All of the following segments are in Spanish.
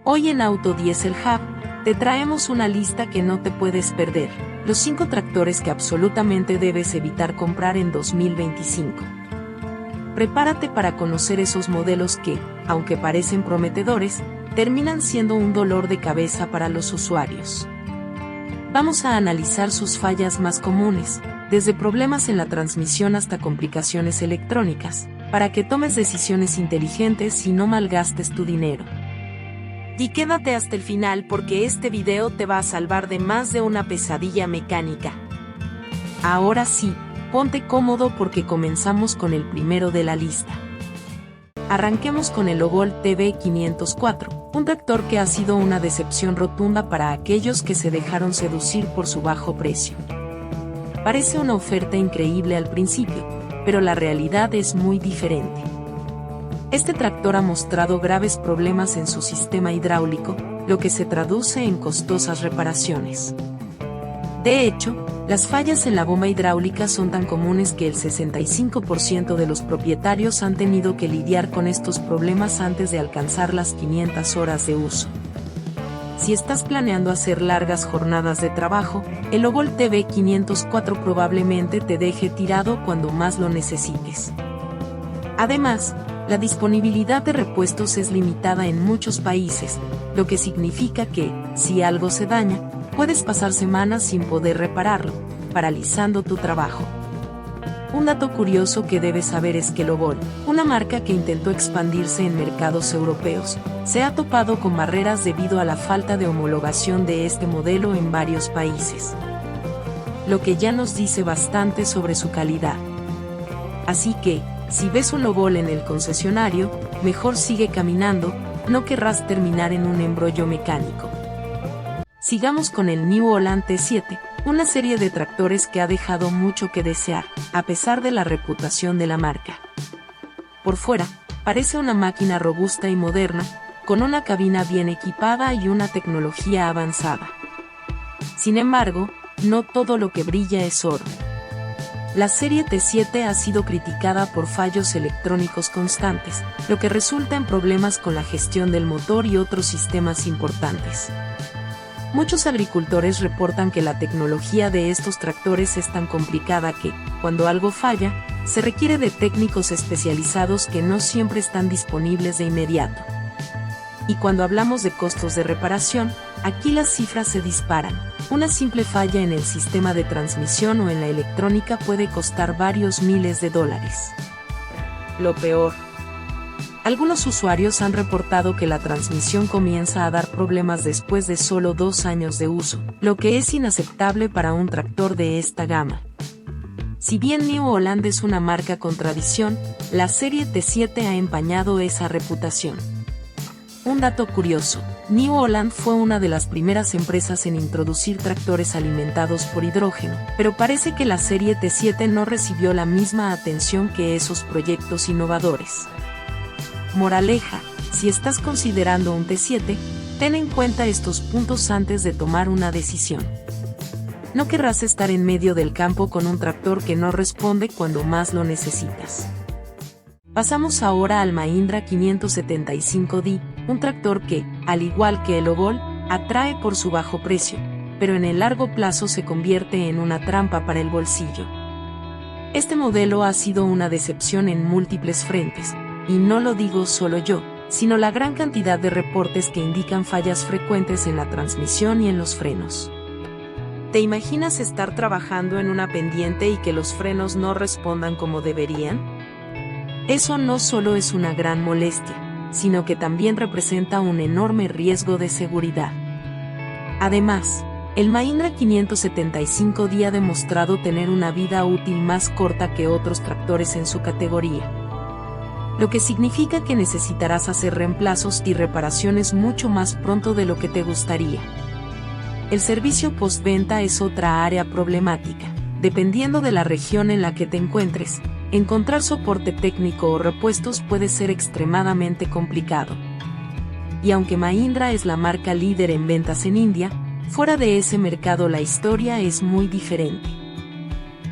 Hoy en Auto Diesel Hub, te traemos una lista que no te puedes perder, los 5 tractores que absolutamente debes evitar comprar en 2025. Prepárate para conocer esos modelos que, aunque parecen prometedores, terminan siendo un dolor de cabeza para los usuarios. Vamos a analizar sus fallas más comunes, desde problemas en la transmisión hasta complicaciones electrónicas, para que tomes decisiones inteligentes y no malgastes tu dinero. Y quédate hasta el final porque este video te va a salvar de más de una pesadilla mecánica. Ahora sí, ponte cómodo porque comenzamos con el primero de la lista. Arranquemos con el Ovolt TB504, un tractor que ha sido una decepción rotunda para aquellos que se dejaron seducir por su bajo precio. Parece una oferta increíble al principio, pero la realidad es muy diferente. Este tractor ha mostrado graves problemas en su sistema hidráulico, lo que se traduce en costosas reparaciones. De hecho, las fallas en la bomba hidráulica son tan comunes que el 65% de los propietarios han tenido que lidiar con estos problemas antes de alcanzar las 500 horas de uso. Si estás planeando hacer largas jornadas de trabajo, el Ovolt TB504 probablemente te deje tirado cuando más lo necesites. Además, la disponibilidad de repuestos es limitada en muchos países, lo que significa que, si algo se daña, puedes pasar semanas sin poder repararlo, paralizando tu trabajo. Un dato curioso que debes saber es que el Ovolt, una marca que intentó expandirse en mercados europeos, se ha topado con barreras debido a la falta de homologación de este modelo en varios países. Lo que ya nos dice bastante sobre su calidad. Así que, si ves un Ovolt en el concesionario, mejor sigue caminando, no querrás terminar en un embrollo mecánico. Sigamos con el New Holland T7, una serie de tractores que ha dejado mucho que desear, a pesar de la reputación de la marca. Por fuera, parece una máquina robusta y moderna, con una cabina bien equipada y una tecnología avanzada. Sin embargo, no todo lo que brilla es oro. La serie T7 ha sido criticada por fallos electrónicos constantes, lo que resulta en problemas con la gestión del motor y otros sistemas importantes. Muchos agricultores reportan que la tecnología de estos tractores es tan complicada que, cuando algo falla, se requiere de técnicos especializados que no siempre están disponibles de inmediato. Y cuando hablamos de costos de reparación, aquí las cifras se disparan. Una simple falla en el sistema de transmisión o en la electrónica puede costar varios miles de dólares. Lo peor. Algunos usuarios han reportado que la transmisión comienza a dar problemas después de solo 2 años de uso, lo que es inaceptable para un tractor de esta gama. Si bien New Holland es una marca con tradición, la serie T7 ha empañado esa reputación. Un dato curioso, New Holland fue una de las primeras empresas en introducir tractores alimentados por hidrógeno, pero parece que la serie T7 no recibió la misma atención que esos proyectos innovadores. Moraleja, si estás considerando un T7, ten en cuenta estos puntos antes de tomar una decisión. No querrás estar en medio del campo con un tractor que no responde cuando más lo necesitas. Pasamos ahora al Mahindra 575D, un tractor que, al igual que el Ovolt, atrae por su bajo precio, pero en el largo plazo se convierte en una trampa para el bolsillo. Este modelo ha sido una decepción en múltiples frentes, y no lo digo solo yo, sino la gran cantidad de reportes que indican fallas frecuentes en la transmisión y en los frenos. ¿Te imaginas estar trabajando en una pendiente y que los frenos no respondan como deberían? Eso no solo es una gran molestia, sino que también representa un enorme riesgo de seguridad. Además, el Mahindra 575D ha demostrado tener una vida útil más corta que otros tractores en su categoría, lo que significa que necesitarás hacer reemplazos y reparaciones mucho más pronto de lo que te gustaría. El servicio postventa es otra área problemática. Dependiendo de la región en la que te encuentres, encontrar soporte técnico o repuestos puede ser extremadamente complicado. Y aunque Mahindra es la marca líder en ventas en India, fuera de ese mercado la historia es muy diferente.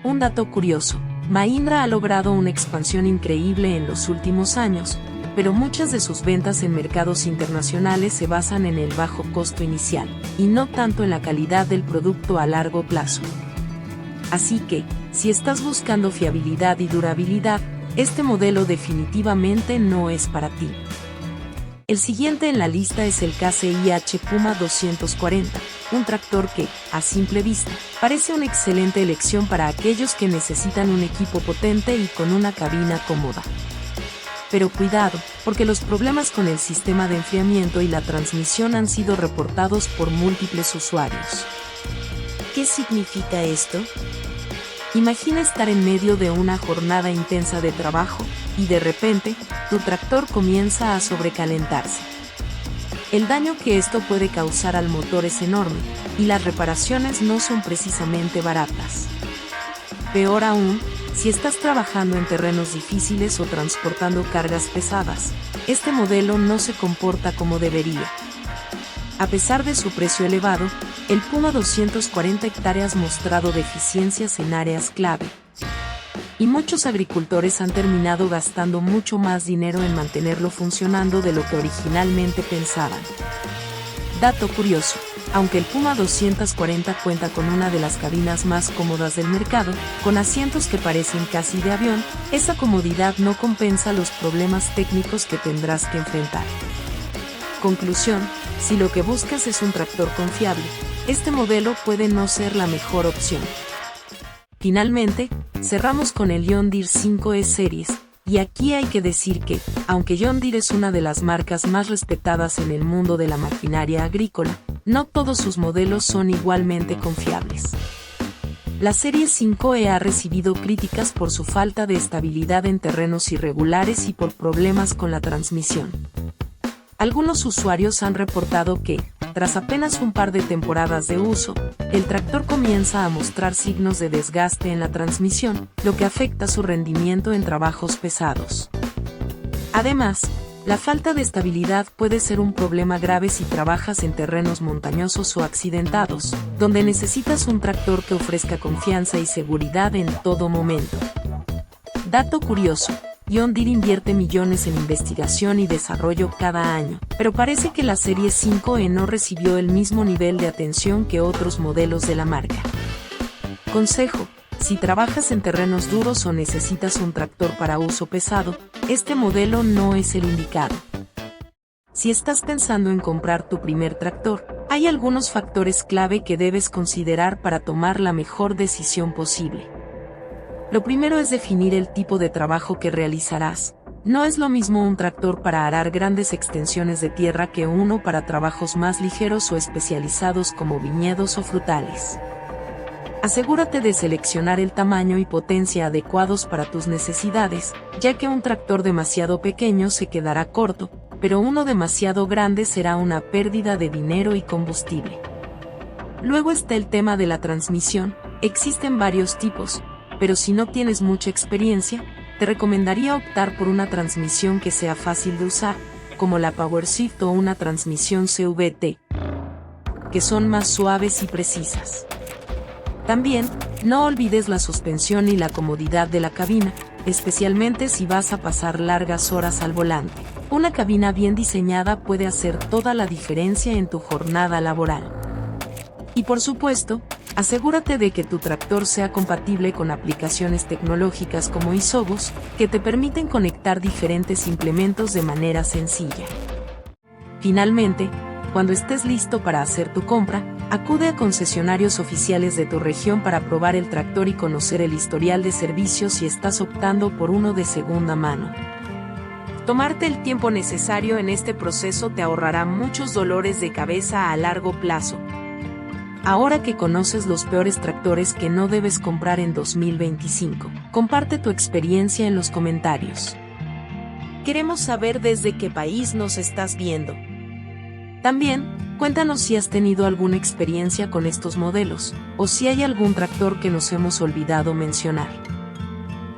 Un dato curioso, Mahindra ha logrado una expansión increíble en los últimos años, pero muchas de sus ventas en mercados internacionales se basan en el bajo costo inicial, y no tanto en la calidad del producto a largo plazo. Así que, si estás buscando fiabilidad y durabilidad, este modelo definitivamente no es para ti. El siguiente en la lista es el KCIH Puma 240, un tractor que, a simple vista, parece una excelente elección para aquellos que necesitan un equipo potente y con una cabina cómoda. Pero cuidado, porque los problemas con el sistema de enfriamiento y la transmisión han sido reportados por múltiples usuarios. ¿Qué significa esto? Imagina estar en medio de una jornada intensa de trabajo, y de repente, tu tractor comienza a sobrecalentarse. El daño que esto puede causar al motor es enorme, y las reparaciones no son precisamente baratas. Peor aún, si estás trabajando en terrenos difíciles o transportando cargas pesadas, este modelo no se comporta como debería. A pesar de su precio elevado, el Puma 240 hectáreas ha mostrado deficiencias en áreas clave. Y muchos agricultores han terminado gastando mucho más dinero en mantenerlo funcionando de lo que originalmente pensaban. Dato curioso, aunque el Puma 240 cuenta con una de las cabinas más cómodas del mercado, con asientos que parecen casi de avión, esa comodidad no compensa los problemas técnicos que tendrás que enfrentar. Conclusión, si lo que buscas es un tractor confiable, este modelo puede no ser la mejor opción. Finalmente, cerramos con el John Deere 5E Series, y aquí hay que decir que, aunque John Deere es una de las marcas más respetadas en el mundo de la maquinaria agrícola, no todos sus modelos son igualmente confiables. La serie 5E ha recibido críticas por su falta de estabilidad en terrenos irregulares y por problemas con la transmisión. Algunos usuarios han reportado que, tras apenas un par de temporadas de uso, el tractor comienza a mostrar signos de desgaste en la transmisión, lo que afecta su rendimiento en trabajos pesados. Además, la falta de estabilidad puede ser un problema grave si trabajas en terrenos montañosos o accidentados, donde necesitas un tractor que ofrezca confianza y seguridad en todo momento. Dato curioso. John Deere invierte millones en investigación y desarrollo cada año, pero parece que la serie 5E no recibió el mismo nivel de atención que otros modelos de la marca. Consejo: si trabajas en terrenos duros o necesitas un tractor para uso pesado, este modelo no es el indicado. Si estás pensando en comprar tu primer tractor, hay algunos factores clave que debes considerar para tomar la mejor decisión posible. Lo primero es definir el tipo de trabajo que realizarás. No es lo mismo un tractor para arar grandes extensiones de tierra que uno para trabajos más ligeros o especializados como viñedos o frutales. Asegúrate de seleccionar el tamaño y potencia adecuados para tus necesidades, ya que un tractor demasiado pequeño se quedará corto, pero uno demasiado grande será una pérdida de dinero y combustible. Luego está el tema de la transmisión. Existen varios tipos, pero si no tienes mucha experiencia, te recomendaría optar por una transmisión que sea fácil de usar, como la PowerShift o una transmisión CVT, que son más suaves y precisas. También, no olvides la suspensión y la comodidad de la cabina, especialmente si vas a pasar largas horas al volante. Una cabina bien diseñada puede hacer toda la diferencia en tu jornada laboral. Y por supuesto, asegúrate de que tu tractor sea compatible con aplicaciones tecnológicas como iSobus, que te permiten conectar diferentes implementos de manera sencilla. Finalmente, cuando estés listo para hacer tu compra, acude a concesionarios oficiales de tu región para probar el tractor y conocer el historial de servicio si estás optando por uno de segunda mano. Tomarte el tiempo necesario en este proceso te ahorrará muchos dolores de cabeza a largo plazo. Ahora que conoces los peores tractores que no debes comprar en 2025, comparte tu experiencia en los comentarios. Queremos saber desde qué país nos estás viendo. También, cuéntanos si has tenido alguna experiencia con estos modelos, o si hay algún tractor que nos hemos olvidado mencionar.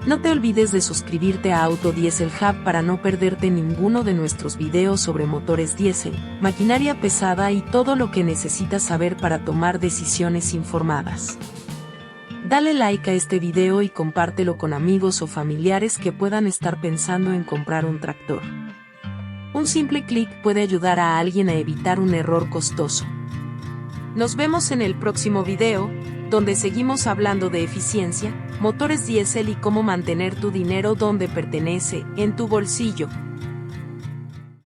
No te olvides de suscribirte a Auto Diesel Hub para no perderte ninguno de nuestros videos sobre motores diésel, maquinaria pesada y todo lo que necesitas saber para tomar decisiones informadas. Dale like a este video y compártelo con amigos o familiares que puedan estar pensando en comprar un tractor. Un simple clic puede ayudar a alguien a evitar un error costoso. Nos vemos en el próximo video, donde seguimos hablando de eficiencia, motores diésel y cómo mantener tu dinero donde pertenece, en tu bolsillo.